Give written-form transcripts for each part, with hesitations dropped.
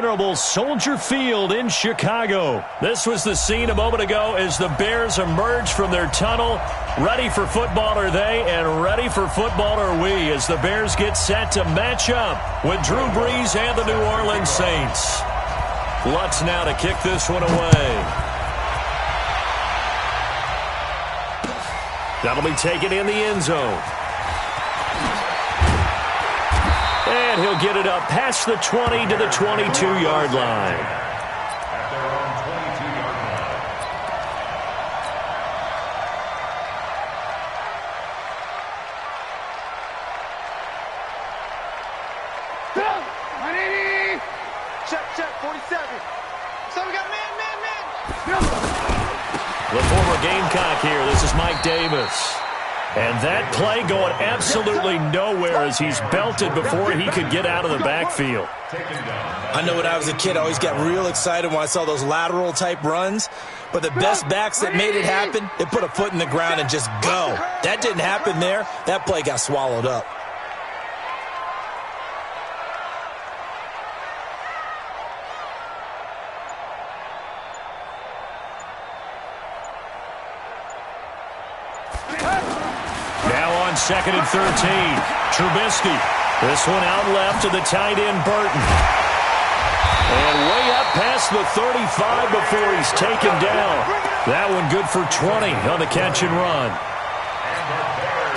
Soldier Field in Chicago. This was the scene a moment ago as the Bears emerged from their tunnel. Ready for football are they, and ready for football are we as the Bears get set to match up with Drew Brees and the New Orleans Saints. Lutz now to kick this one away. That'll be taken in the end zone. And he'll get it up past the 20 to the 22-yard line. At their own 22-yard line. Check, 47. So we got man. The former Gamecock here. This is Mike Davis. And that play going absolutely nowhere as he's belted before he could get out of the backfield. I know when I was a kid, I always got real excited when I saw those lateral type runs. But the best backs that made it happen, they put a foot in the ground and just go. That didn't happen there. That play got swallowed up. Second and 13. Trubisky. This one out left to the tight end, Burton. And way up past the 35 before he's taken down. That one good for 20 on the catch and run.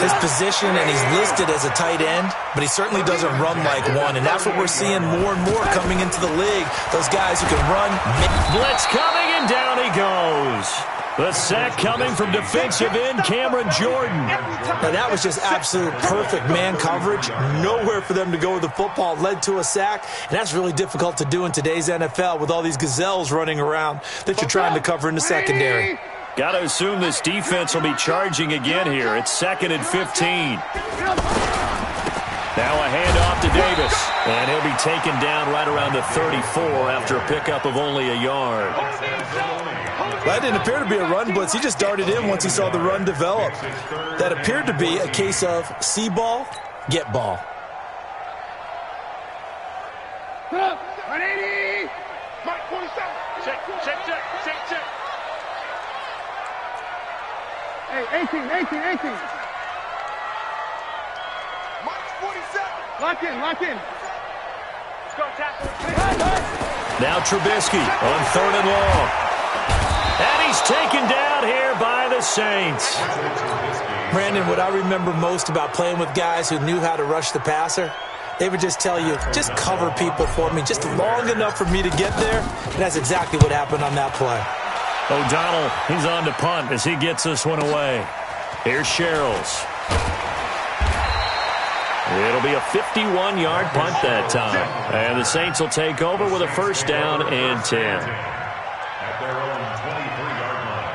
His position, and he's listed as a tight end, but he certainly doesn't run like one. And that's what we're seeing more and more coming into the league. Those guys who can run. Blitz coming, and down he goes. The sack coming from defensive end Cameron Jordan. Now that was just absolute perfect man coverage. Nowhere for them to go with the football. Led to a sack, and that's really difficult to do in today's NFL with all these gazelles running around that you're trying to cover in the secondary. Got to assume this defense will be charging again here. It's second and 15. Now a handoff to Davis, and he'll be taken down right around the 34 after a pickup of only a yard. That didn't appear to be a run blitz. He just darted in once he saw the run develop. That appeared to be a case of see ball, get ball. 180. Mike 47. Check. Hey, 18. Mike 47. Lock in. Go tackle. Now Trubisky on third and long. And he's taken down here by the Saints. Brandon, what I remember most about playing with guys who knew how to rush the passer, they would just tell you, just cover people for me, just long enough for me to get there. And that's exactly what happened on that play. O'Donnell, he's on to punt as he gets this one away. Here's Sherrills. It'll be a 51-yard punt that time. And the Saints will take over with a first down and 10. At their own 23-yard line.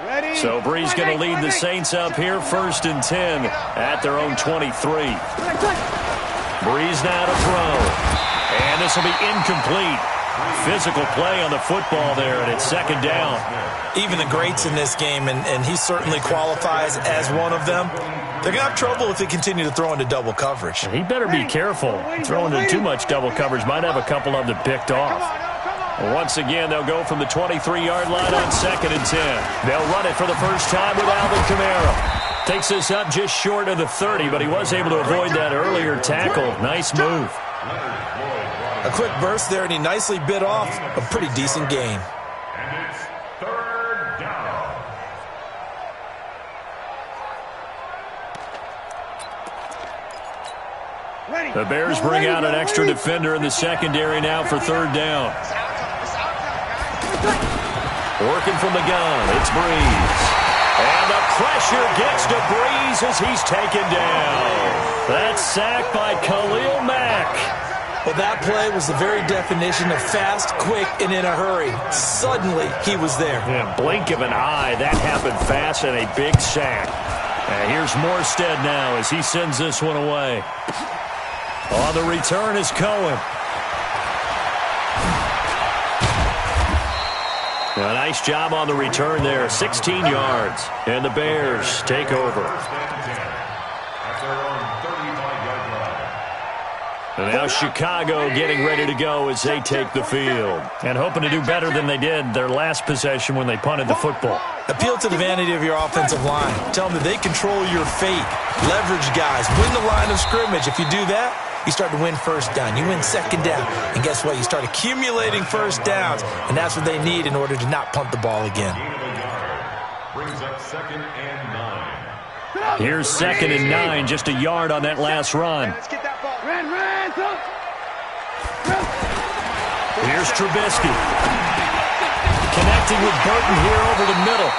Ready? So Brees going to lead the Saints up here, first and 10 at their own 23. Brees now to throw. And this will be incomplete. Physical play on the football there, and it's second down. Even the greats in this game, and he certainly qualifies as one of them, they're going to have trouble if they continue to throw into double coverage. He better be careful. Throwing into too much double coverage might have a couple of them picked off. Once again, they'll go from the 23-yard line on second and 10. They'll run it for the first time with Alvin Kamara. Takes this up just short of the 30, but he was able to avoid that earlier tackle. Nice move. A quick burst there, and he nicely bit off a pretty decent gain. And it's third down. The Bears bring out an extra defender in the secondary now for third down. Working from the gun, it's Brees. And the pressure gets to Brees as he's taken down. That's sacked by Khalil Mack. Well, that play was the very definition of fast, quick, and in a hurry. Suddenly, he was there. Yeah, blink of an eye, that happened fast and a big sack. And here's Morstead now as he sends this one away. On the return is Cohen. A nice job on the return there, 16 yards. And the Bears take over. And now Chicago getting ready to go as they take the field. And hoping to do better than they did their last possession when they punted the football. Appeal to the vanity of your offensive line. Tell them that they control your fate. Leverage guys. Win the line of scrimmage. If you do that, you start to win first down. You win second down. And guess what? You start accumulating first downs. And that's what they need in order to not punt the ball again. Brings up 2nd and 9. Here's 2nd and 9, just a yard on that last run. Let's get that ball. Run. Here's Trubisky. Connecting with Burton here over the middle.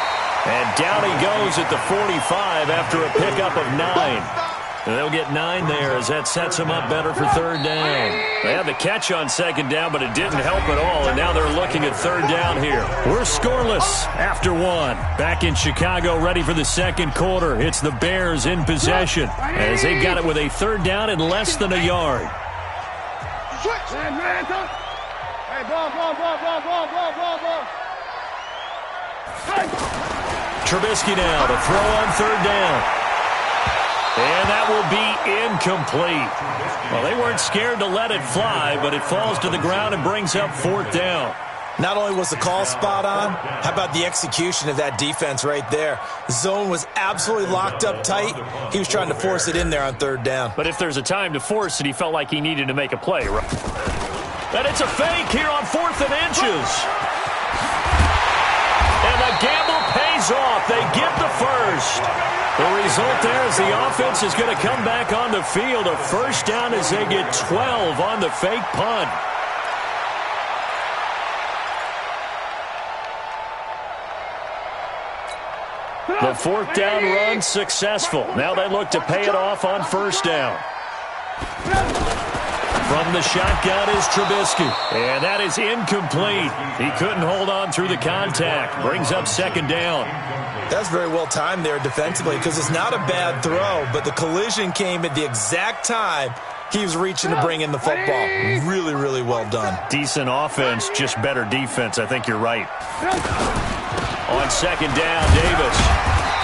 And down he goes at the 45 after a pickup of 9. And they'll get 9 there as that sets them up better for 3rd down. They had the catch on 2nd down, but it didn't help at all, and now they're looking at 3rd down here. We're scoreless after 1. Back in Chicago, ready for the 2nd quarter. It's the Bears in possession as they've got it with a 3rd down and less than a yard. Switch. Hey, ball. Trubisky now to throw on 3rd down. And that will be incomplete. Well, they weren't scared to let it fly, but it falls to the ground and brings up 4th down. Not only was the call spot on, how about the execution of that defense right there? Zone was absolutely locked up tight. He was trying to force it in there on 3rd down. But if there's a time to force it, he felt like he needed to make a play. Right? And it's a fake here on 4th and inches. And the gamble pays off. They get the first. The result there is the offense is going to come back on the field. A 1st down as they get 12 on the fake punt. The 4th down run successful. Now they look to pay it off on 1st down. From the shotgun is Trubisky. And that is incomplete. He couldn't hold on through the contact. Brings up 2nd down. That's very well timed there defensively because it's not a bad throw, but the collision came at the exact time he was reaching to bring in the football. Really, really well done. Decent offense, just better defense. I think you're right. On 2nd down, Davis.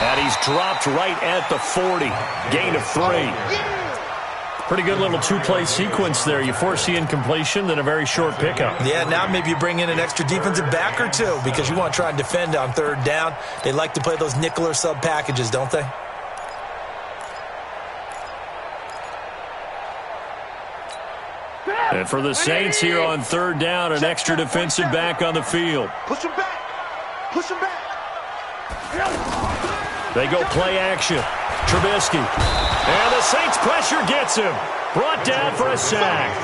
And he's dropped right at the 40. Gain of 3. Pretty good little 2-play sequence there. You force the incompletion, then a very short pickup. Yeah, now maybe you bring in an extra defensive back or two because you want to try and defend on 3rd down. They like to play those nickel or sub packages, don't they? And for the Saints here on 3rd down, an extra defensive back on the field. Push him back. They go play action. Trubisky. And the Saints pressure gets him. Brought down for a sack.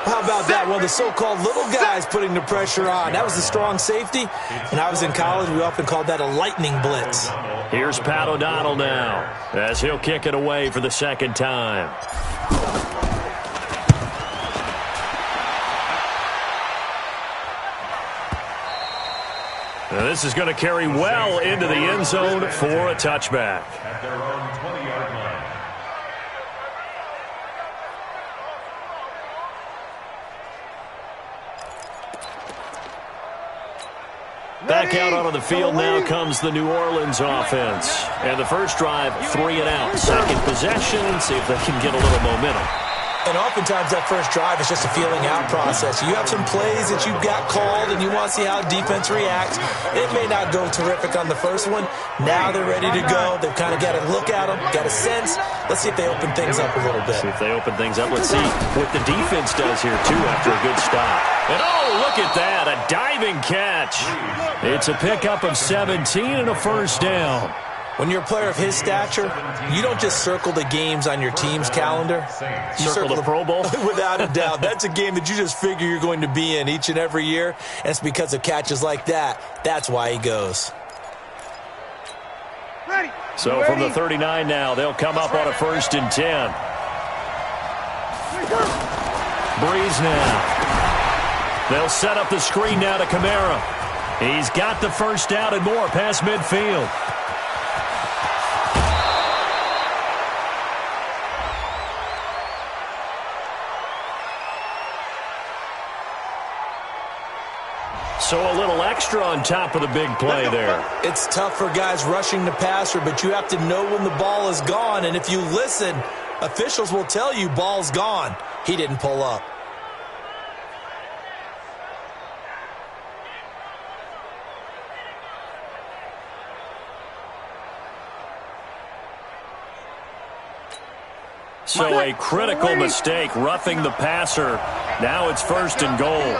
How about that? One of the so-called little guys putting the pressure on. That was the strong safety. When I was in college, we often called that a lightning blitz. Here's Pat O'Donnell now as he'll kick it away for the 2nd time. Now this is going to carry well into the end zone for a touchback. At their own 20-yard line. Back out onto the field now comes the New Orleans offense. And the first drive, 3 and out. 2nd possession, see if they can get a little momentum. And oftentimes that first drive is just a feeling out process. You have some plays that you've got called and you want to see how defense reacts. It may not go terrific on the first one. Now they're ready to go. They've kind of got to look at them, got a sense. Let's see if they open things up a little bit. See if they open things up. Let's see what the defense does here, too, after a good stop. And oh, look at that, a diving catch. It's a pickup of 17 and a 1st down. When you're a player of his stature, you don't just circle the games on your team's calendar. You circle the Pro Bowl? Without a doubt. That's a game that you just figure you're going to be in each and every year. And it's because of catches like that. That's why he goes. So from the 39 now, they'll come up on a 1st and 10. Breeze now. They'll set up the screen now to Kamara. He's got the 1st down and more past midfield. So a little extra on top of the big play there. It's tough for guys rushing the passer, but you have to know when the ball is gone. And if you listen, officials will tell you ball's gone. He didn't pull up. So a critical mistake, roughing the passer. Now it's 1st and goal.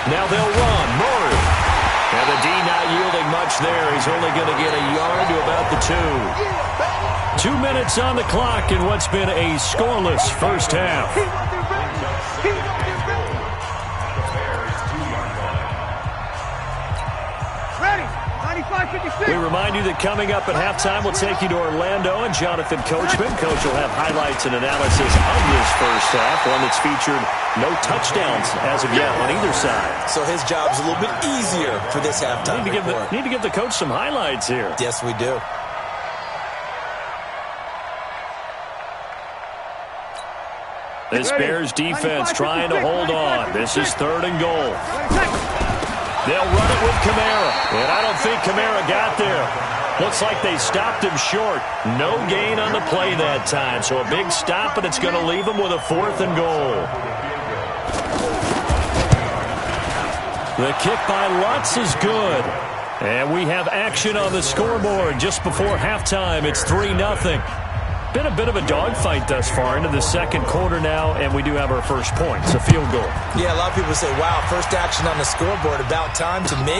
Now they'll run. Murray. And the D not yielding much there. He's only going to get a yard to about the 2. 2 minutes on the clock in what's been a scoreless first half. We remind you that coming up at halftime, we'll take you to Orlando and Jonathan Coachman. Coach will have highlights and analysis of this first half, one that's featured no touchdowns as of yet on either side. So his job's a little bit easier for this halftime report. Need to give the coach some highlights here. Yes, we do. This Bears defense trying to hold on. This is 3rd and goal. They'll run it with Kamara, and I don't think Kamara got there. Looks like they stopped him short. No gain on the play that time, so a big stop, but it's going to leave him with a 4th and goal. The kick by Lutz is good. And we have action on the scoreboard just before halftime. It's 3-0. Been a bit of a dogfight thus far into the second quarter now, and we do have our first point. It's a field goal. Yeah, a lot of people say, wow, first action on the scoreboard, about time. To me,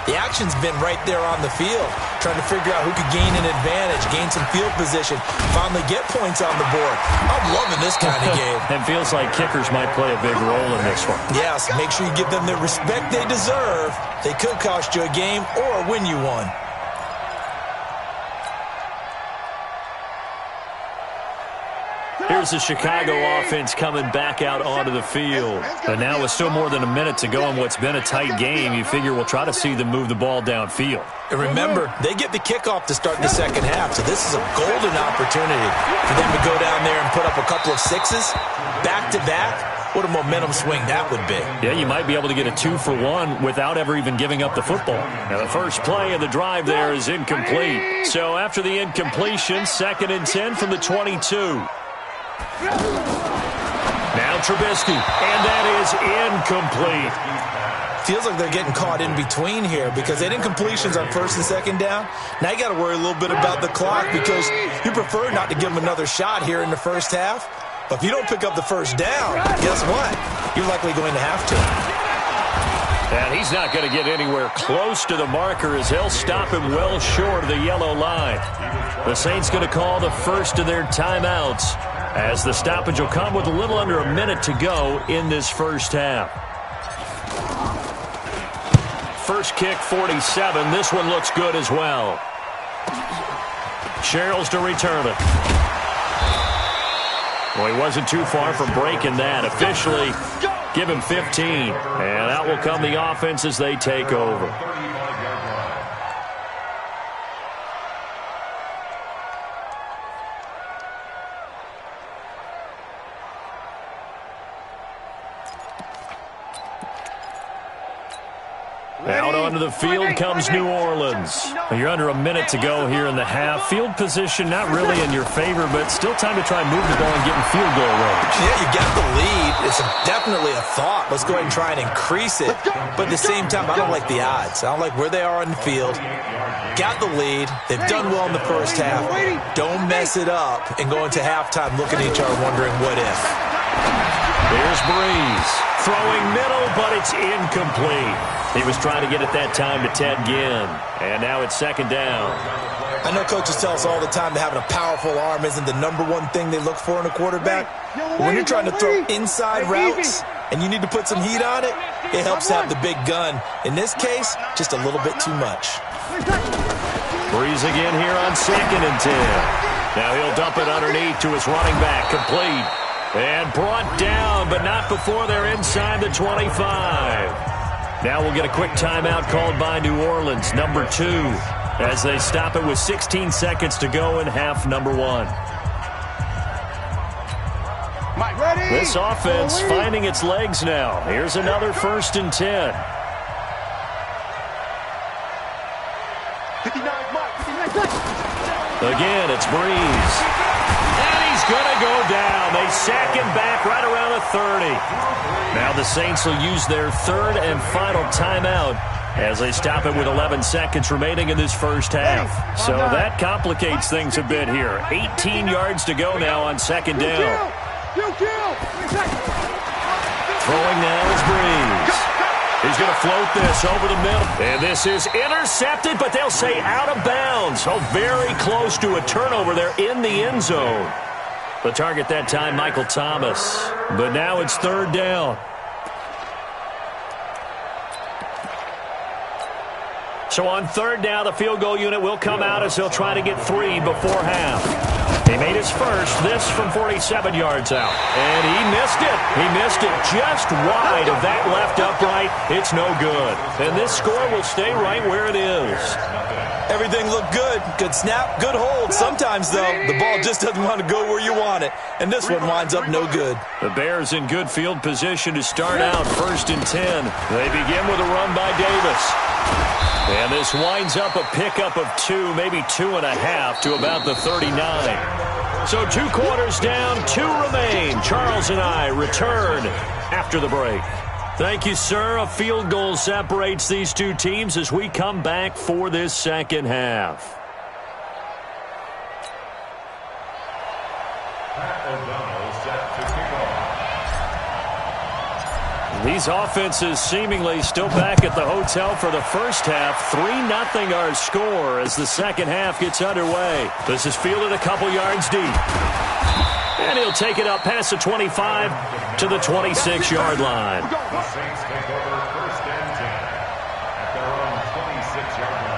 the action's been right there on the field, trying to figure out who could gain an advantage, gain some field position, finally get points on the board. I'm loving this kind of game. And feels like kickers might play a big role in this one. Yes, make sure you give them the respect they deserve. They could cost you a game or win you one. Here's the Chicago offense coming back out onto the field. But now with still more than a minute to go in what's been a tight game, you figure we'll try to see them move the ball downfield. And remember, they get the kickoff to start the second half, so this is a golden opportunity for them to go down there and put up a couple of sixes back-to-back. What a momentum swing that would be. Yeah, you might be able to get a 2-for-1 without ever even giving up the football. Now, the first play of the drive there is incomplete. So after the incompletion, 2nd and 10 from the 22. Now Trubisky, and that is incomplete. Feels like they're getting caught in between here because they did incompletions on 1st and 2nd down. Now you got to worry a little bit about the clock because you prefer not to give them another shot here in the first half. But if you don't pick up the first down, guess what? You're likely going to have to. And he's not going to get anywhere close to the marker as he'll stop him well short of the yellow line. The Saints going to call the first of their timeouts, as the stoppage will come with a little under a minute to go in this first half. First kick, 47. This one looks good as well. Sherrills to return it. Well, he wasn't too far from breaking that. Officially, give him 15. And out will come the offense as they take over. Out onto the field comes New Orleans. You're under a minute to go here in the half. Field position not really in your favor, but still time to try and move the ball and get in field goal range. Yeah, you got the lead. It's definitely a thought. Let's go ahead and try and increase it. But at the same time, I don't like the odds. I don't like where they are on the field. Got the lead. They've done well in the first half. Don't mess it up and go into halftime looking at each other wondering what if. There's Breeze. Throwing middle, but it's incomplete. He was trying to get it that time to Ted Ginn. And now it's 2nd down. I know coaches tell us all the time that having a powerful arm isn't the #1 thing they look for in a quarterback. But when you're trying to throw inside routes and you need to put some heat on it, it helps to have the big gun. In this case, just a little bit too much. Breeze again here on 2nd and 10. Now he'll dump it underneath to his running back. Complete. And brought down, but not before they're inside the 25. Now we'll get a quick timeout called by New Orleans, number 2, as they stop it with 16 seconds to go in half number 1. This offense finding its legs now. Here's another 1st and 10. Again, it's Breeze. And he's going to go down. They sack him back right around the 30. Now the Saints will use their 3rd and final timeout as they stop it with 11 seconds remaining in this first half. So that complicates things a bit here. 18 yards to go now on 2nd down. Throwing now is Breeze. He's going to float this over the middle. And this is intercepted, but they'll say out of bounds. So very close to a turnover there in the end zone. The target that time, Michael Thomas. But now it's 3rd down. So on 3rd down, the field goal unit will come out as he'll try to get 3 before half. He made his first, this from 47 yards out. And he missed it. He missed it just wide of that left upright. It's no good. And this score will stay right where it is. Everything looked good. Good snap, good hold. Sometimes, though, the ball just doesn't want to go where you want it. And this one winds up no good. The Bears in good field position to start out 1st and 10. They begin with a run by Davis. And this winds up a pickup of 2, maybe 2.5 to about the 39. So 2 quarters down, 2 remain. Charles and I return after the break. Thank you, sir. A field goal separates these two teams as we come back for this second half. These offenses seemingly still back at the hotel for the first half. 3-0 our score as the second half gets underway. This is fielded a couple yards deep. And he'll take it up past the 25 to the 26-yard line. The Saints take over 1st and 10 at their own 26-yard line.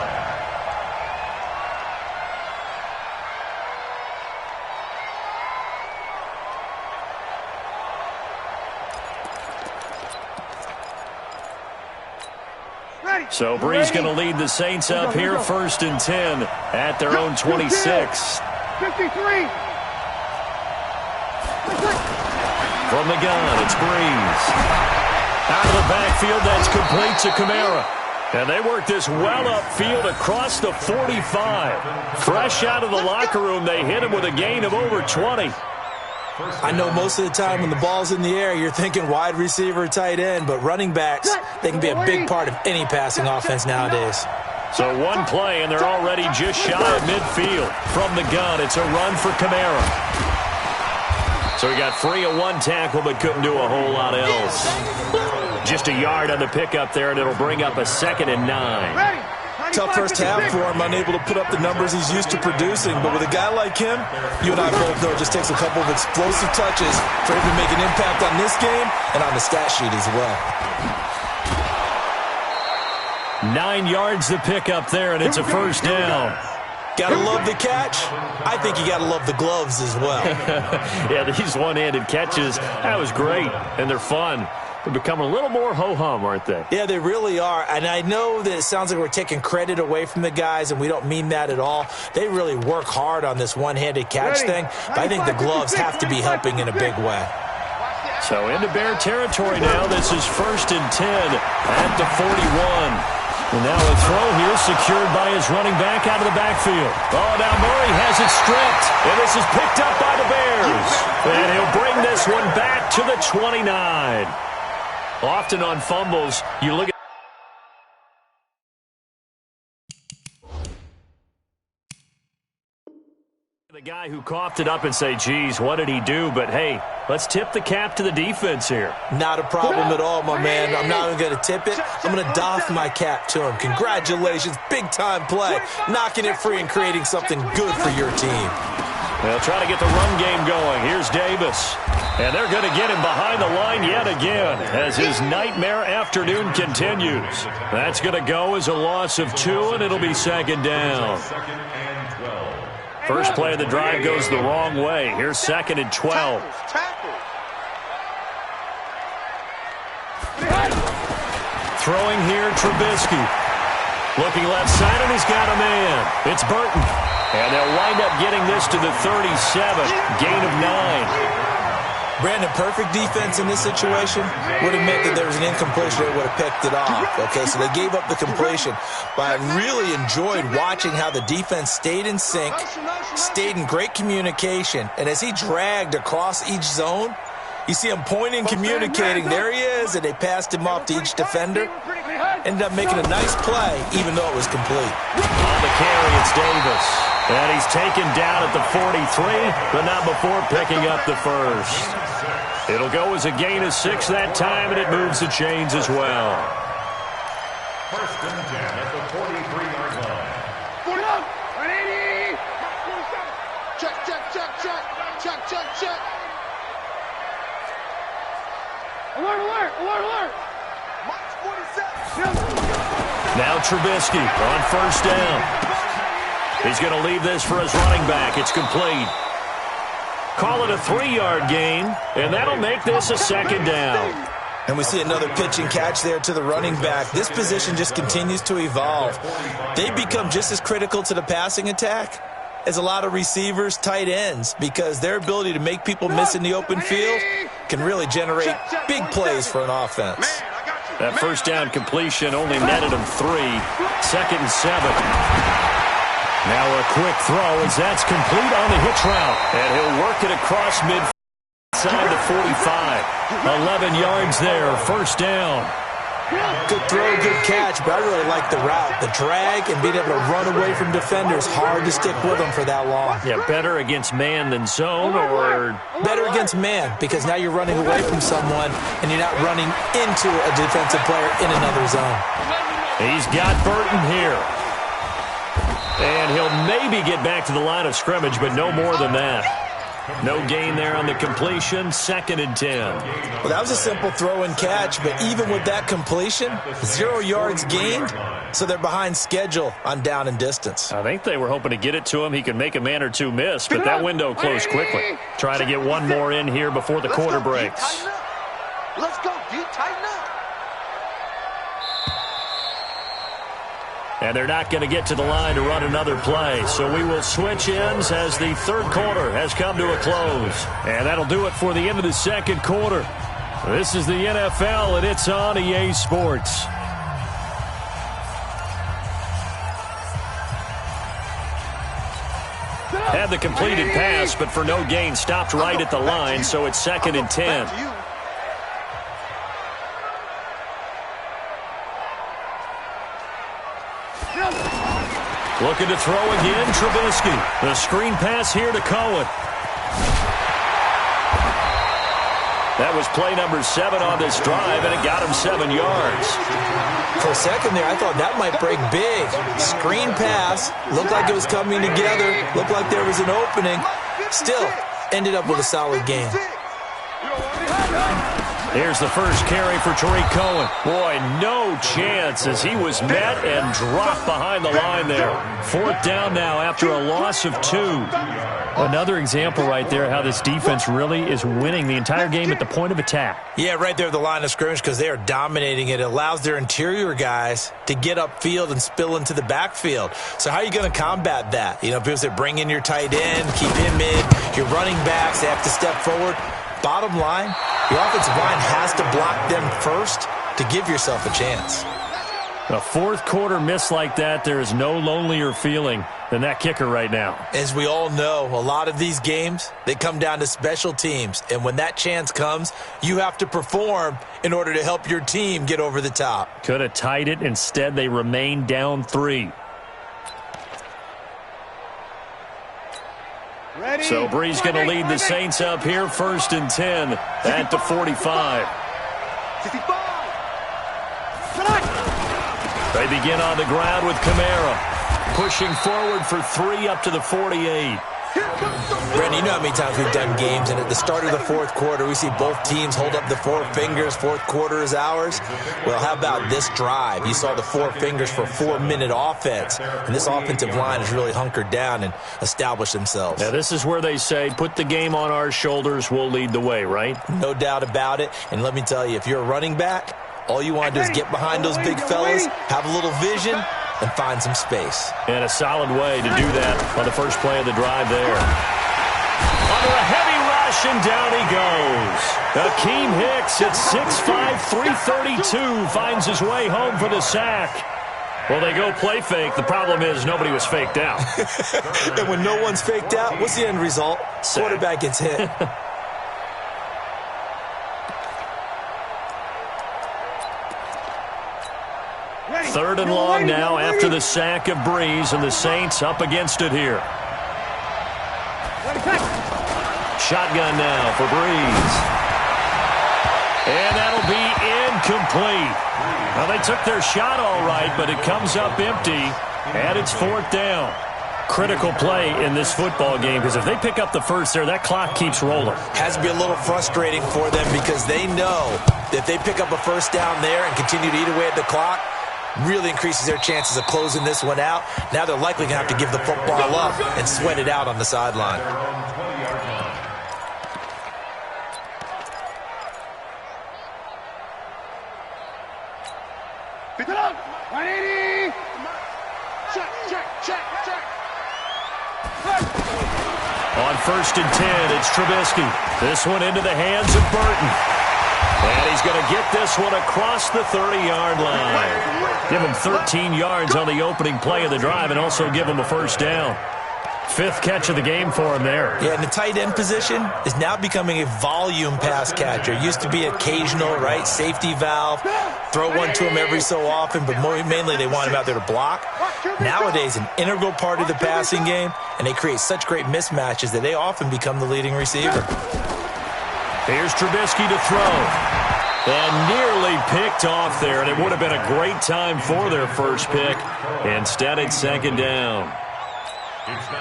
So Breeze going to lead the Saints up here 1st and 10 at their own 26. 53. From the gun, it's Breeze. Out of the backfield, that's complete to Kamara. And they work this well upfield across the 45. Fresh out of the locker room, they hit him with a gain of over 20. I know most of the time when the ball's in the air, you're thinking wide receiver, tight end, but running backs, they can be a big part of any passing offense nowadays. So one play, and they're already just shy of midfield. From the gun, it's a run for Kamara. So he got free of 1 tackle, but couldn't do a whole lot else. Just a yard on the pickup there, and it'll bring up a 2nd and 9. Tough first half for him, unable to put up the numbers he's used to producing. But with a guy like him, you and I both know it just takes a couple of explosive touches for him to make an impact on this game and on the stat sheet as well. 9 yards the pickup there, and it's a 1st down. Gotta love the catch. I think you gotta love the gloves as well. Yeah, these one-handed catches, that was great, and they're fun. They become a little more ho-hum, aren't they? Yeah, they really are. And I know that it sounds like we're taking credit away from the guys, and we don't mean that at all. They really work hard on this one-handed catch thing, but I think the gloves have to be helping in a big way. So into Bear territory now. This is 1st and 10 at the 41. And now a throw here secured by his running back out of the backfield. Oh, now Murray has it stripped. And this is picked up by the Bears. And he'll bring this one back to the 29. Often on fumbles, you look at the guy who coughed it up and say, geez, what did he do? But, hey, let's tip the cap to the defense here. Not a problem at all, my man. I'm not even going to tip it. I'm going to doff my cap to him. Congratulations. Big-time play. Knocking it free and creating something good for your team. They'll try to get the run game going. Here's Davis. And they're going to get him behind the line yet again as his nightmare afternoon continues. That's going to go as a loss of 2, and it'll be 2nd down. First play of the drive goes the wrong way. Here's 2nd and 12. Throwing here, Trubisky. Looking left side, and he's got a man. It's Burton. And they'll wind up getting this to the 37. Gain of 9. Brandon, perfect defense in this situation would have meant that there was an incompletion that would have picked it off. Okay, so they gave up the completion. But I really enjoyed watching how the defense stayed in sync, stayed in great communication, and as he dragged across each zone, you see him pointing, communicating. There he is, and they passed him off to each defender. Ended up making a nice play, even though it was complete. On the carry, it's Davis. And he's taken down at the 43, but not before picking up the first. It'll go as a gain of 6 that time, and it moves the chains as well. First and 10 at the 43-yard line. 40 up. 180. Check, check, check, check. Check, check, check. Alert, alert, alert, alert. March 47. Now Trubisky on first down. He's going to leave this for his running back. It's complete. Call it a 3-yard gain, and that'll make this a second down. And we see another pitch and catch there to the running back. This position just continues to evolve. They become just as critical to the passing attack as a lot of receivers, tight ends, because their ability to make people miss in the open field can really generate big plays for an offense. That first down completion only netted him 3. Second and 7. Now a quick throw as that's complete on the hitch route. And he'll work it across mid-side to 45. 11 yards there, first down. Good throw, good catch, but I really like the route. The drag and being able to run away from defenders, hard to stick with them for that long. Yeah, better against man than zone, or? Better against man, because now you're running away from someone and you're not running into a defensive player in another zone. He's got Burton here. And he'll maybe get back to the line of scrimmage, but no more than that. No gain there on the completion, second and 10. Well, that was a simple throw and catch, but even with that completion, 0 yards gained, so they're behind schedule on down and distance. I think they were hoping to get it to him. He could make a man or two miss, but that window closed quickly. Try to get one more in here before the quarter breaks. Let's go, D, tighten up. And they're not going to get to the line to run another play. So we will switch ends as the third quarter has come to a close. And that'll do it for the end of the second quarter. This is the NFL, and it's on EA Sports. Had the completed pass, but for no gain, stopped right at the line, so it's second and 10. Looking to throw again, Trubisky. The screen pass here to Cohen. That was play number 7 on this drive, and it got him 7 yards. For a second there, I thought that might break big. Screen pass, looked like it was coming together, looked like there was an opening. Still, ended up with a solid game. Here's the first carry for Tariq Cohen. Boy, no chance as he was met and dropped behind the line there. Fourth down now after a loss of 2. Another example right there how this defense really is winning the entire game at the point of attack. Yeah, right there at the line of scrimmage because they are dominating it. It allows their interior guys to get upfield and spill into the backfield. So how are you going to combat that? You know, people say bring in your tight end, keep him in. Your running backs, they have to step forward. Bottom line, your offensive line has to block them first to give yourself a chance. A fourth quarter miss like that, there is no lonelier feeling than that kicker right now. As we all know, a lot of these games, they come down to special teams. And when that chance comes, you have to perform in order to help your team get over the top. Could have tied it. Instead, they remain down 3. Ready. So Bree's going to lead the Saints up here, first and 10 at the 45. 65. They begin on the ground with Kamara, pushing forward for 3 up to the 48. Brandon, you know how many times we've done games, and at the start of the fourth quarter, we see both teams hold up the 4 fingers, fourth quarter is ours. Well, how about this drive? You saw the 4 fingers for 4-minute offense, and this offensive line has really hunkered down and established themselves. Now, this is where they say, put the game on our shoulders, we'll lead the way, right? No doubt about it, and let me tell you, if you're a running back, all you want to do is get behind those big fellas, have a little vision, and find some space. And a solid way to do that on the first play of the drive there. Under a heavy rush, rushing down he goes. Akeem Hicks at 6'5", 332 finds his way home for the sack. Well, they go play fake. The problem is nobody was faked out. And when no one's faked out, what's the end result? Sack. Quarterback gets hit. Third and long now after the sack of Breeze, and the Saints up against it here. Shotgun now for Breeze. And that'll be incomplete. Well, they took their shot all right, but it comes up empty, and it's fourth down. Critical play in this football game, because if they pick up the first there, that clock keeps rolling. Has to be a little frustrating for them because they know that if they pick up a first down there and continue to eat away at the clock, really increases their chances of closing this one out. Now they're likely going to have to give the football up and sweat it out on the sideline. Pick it up. 180. Check, check, check, check. On 1st and 10, it's Trubisky. This one into the hands of Burton. And he's going to get this one across the 30-yard line. Give him 13 yards on the opening play of the drive and also give him a first down. 5th catch of the game for him there. Yeah, and the tight end position is now becoming a volume pass catcher. It used to be occasional, right? Safety valve. Throw one to him every so often, but mainly they want him out there to block. Nowadays, an integral part of the passing game, and they create such great mismatches that they often become the leading receiver. Here's Trubisky to throw. And nearly picked off there, and it would have been a great time for their first pick. Instead, it's second down.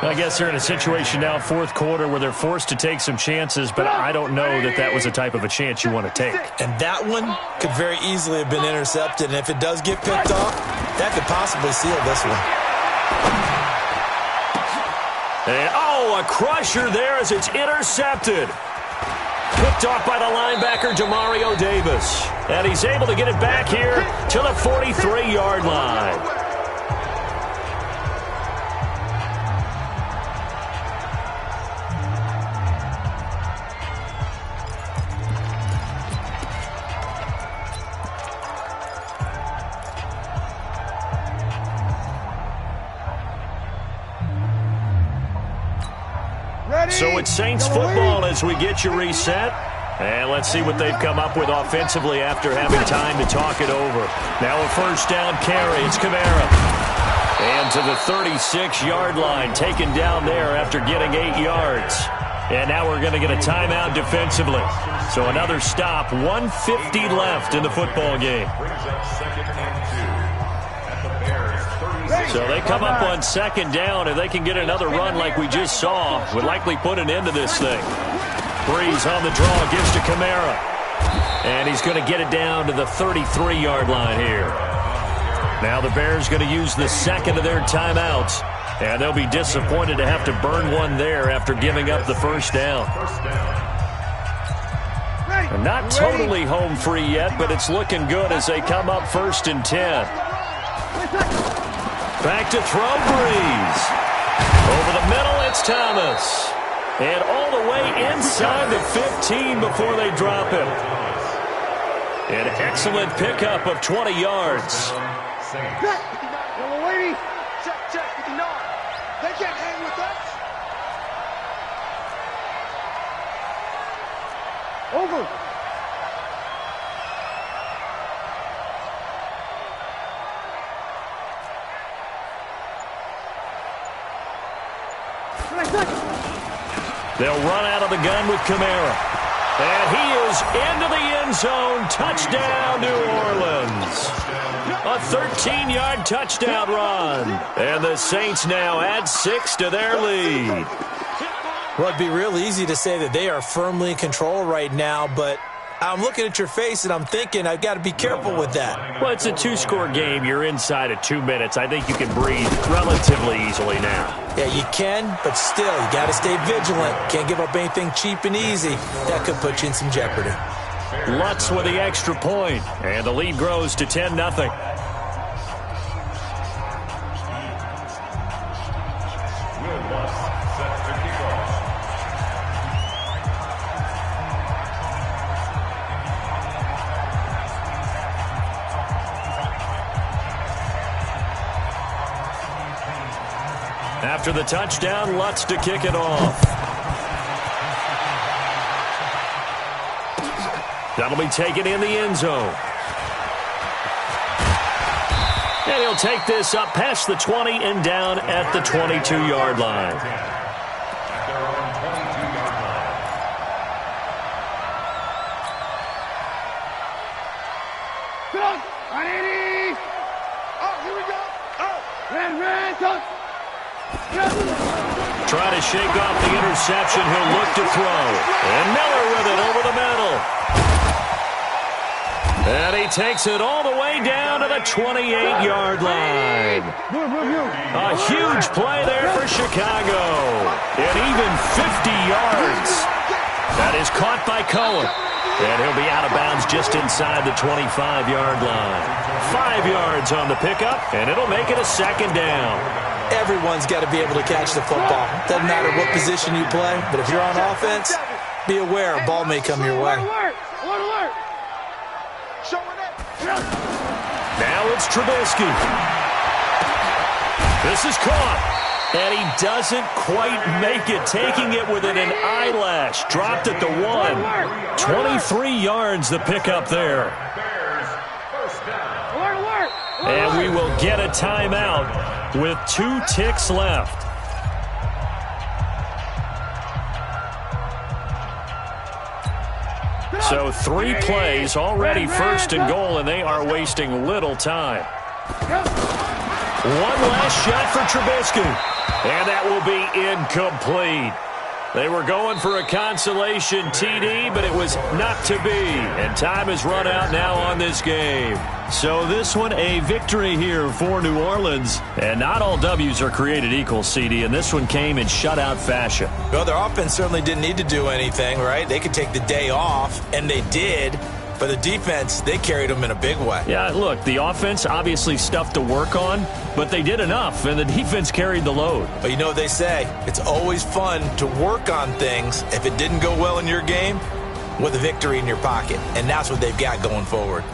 I guess they're in a situation now, fourth quarter, where they're forced to take some chances, but I don't know that that was the type of a chance you want to take. And that one could very easily have been intercepted, and if it does get picked off, that could possibly seal this one. And, a crusher there as it's intercepted. Picked off by the linebacker, Demario Davis. And he's able to get it back here to the 43-yard line. So it's Saints football as we get you reset. And let's see what they've come up with offensively after having time to talk it over. Now a first down carry. It's Kamara. And to the 36-yard line, taken down there after getting 8 yards. And now we're going to get a timeout defensively. So another stop, 1:50 left in the football game. So they come up on second down, and they can get another run like we just saw. Would likely put an end to this thing. Breeze on the draw, gives to Kamara. And he's going to get it down to the 33-yard line here. Now the Bears going to use the second of their timeouts. And they'll be disappointed to have to burn one there after giving up the first down. And not totally home free yet, but it's looking good as they come up 1st and 10. Back to throw, Breeze. Over the middle, it's Thomas. And all the way inside the 15 before they drop him. An excellent pickup of 20 yards. Little lady. Check, check, 59. They can't hang with us. Over. They'll run out of the gun with Kamara. And he is into the end zone. Touchdown, New Orleans. A 13-yard touchdown run. And the Saints now add 6 to their lead. Well, it'd be real easy to say that they are firmly in control right now, but I'm looking at your face and I'm thinking I've got to be careful with that. Well, it's a 2-score game. You're inside of 2 minutes. I think you can breathe relatively easily now. Yeah, you can, but still, you got to stay vigilant. Can't give up anything cheap and easy. That could put you in some jeopardy. Lutz with the extra point, and the lead grows to 10-0. After the touchdown, Lutz to kick it off. That'll be taken in the end zone. And he'll take this up past the 20 and down at the 22-yard line. At their own 22-yard line. Sit on. 180. Oh, here we go. Oh. Ran, touch. Trying to shake off the interception. He'll look to throw. And Miller with it over the middle. And he takes it all the way down to the 28-yard line. A huge play there for Chicago. And even 50 yards. That is caught by Cohen. And he'll be out of bounds just inside the 25-yard line. 5 yards on the pickup, and it'll make it a second down. Everyone's got to be able to catch the football. Doesn't matter what position you play, but if you're on offense, be aware a ball may come your way. Alert. Showing up. Now it's Trubisky. This is caught. And he doesn't quite make it, taking it within an eyelash. Dropped at the 1. 23 yards the pickup there. Bears, first down. Alert. And we will get a timeout with 2 ticks left. So 3 plays, already first and goal, and they are wasting little time. One last shot for Trubisky, and that will be incomplete. They were going for a consolation TD, but it was not to be, and time has run out now on this game. So this one, a victory here for New Orleans, and not all W's are created equal, CD, and this one came in shutout fashion. Well, their offense certainly didn't need to do anything, right? They could take the day off, and they did. But the defense, they carried them in a big way. Yeah, look, the offense obviously stuff to work on, but they did enough, and the defense carried the load. But you know what they say, it's always fun to work on things if it didn't go well in your game with a victory in your pocket, and that's what they've got going forward.